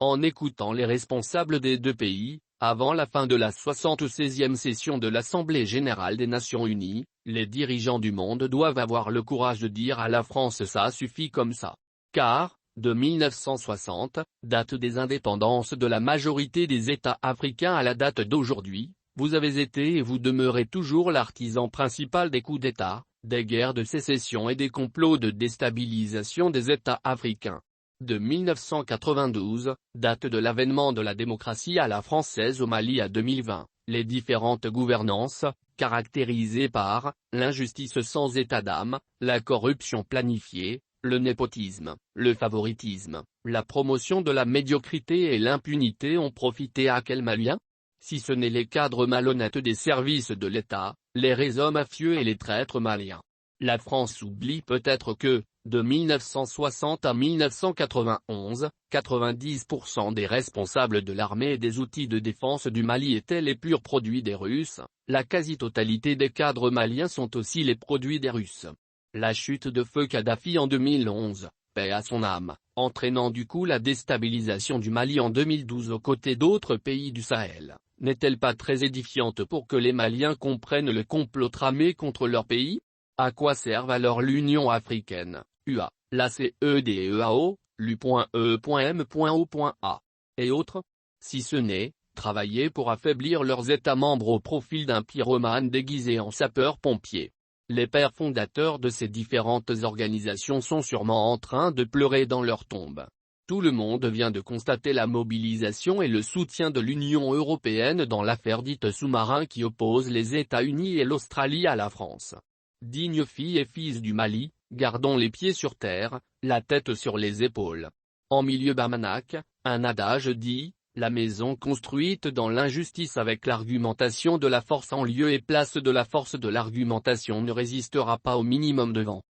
En écoutant les responsables des deux pays, avant la fin de la 76e session de l'Assemblée générale des Nations unies, les dirigeants du monde doivent avoir le courage de dire à la France ça suffit comme ça. Car, de 1960, date des indépendances de la majorité des États africains à la date d'aujourd'hui, vous avez été et vous demeurez toujours l'artisan principal des coups d'État, des guerres de sécession et des complots de déstabilisation des États africains. De 1992, date de l'avènement de la démocratie à la française au Mali à 2020, les différentes gouvernances, caractérisées par l'injustice sans état d'âme, la corruption planifiée, le népotisme, le favoritisme, la promotion de la médiocrité et l'impunité ont profité à quels Maliens? Si ce n'est les cadres malhonnêtes des services de l'État, les réseaux mafieux et les traîtres maliens. La France oublie peut-être que, de 1960 à 1991, 90% des responsables de l'armée et des outils de défense du Mali étaient les purs produits des Russes, la quasi-totalité des cadres maliens sont aussi les produits des Russes. La chute de feu Kadhafi en 2011, paix à son âme, entraînant du coup la déstabilisation du Mali en 2012 aux côtés d'autres pays du Sahel, n'est-elle pas très édifiante pour que les Maliens comprennent le complot tramé contre leur pays? À quoi servent alors l'Union africaine, UA, la CEDEAO, l'U.E.M.O.A et autres? Si ce n'est, travailler pour affaiblir leurs États membres au profit d'un pyromane déguisé en sapeur-pompier. Les pères fondateurs de ces différentes organisations sont sûrement en train de pleurer dans leur tombe. Tout le monde vient de constater la mobilisation et le soutien de l'Union européenne dans l'affaire dite sous-marin qui oppose les États-Unis et l'Australie à la France. Dignes filles et fils du Mali, gardons les pieds sur terre, la tête sur les épaules. En milieu bamanaque, un adage dit, la maison construite dans l'injustice avec l'argumentation de la force en lieu et place de la force de l'argumentation ne résistera pas au minimum de vent.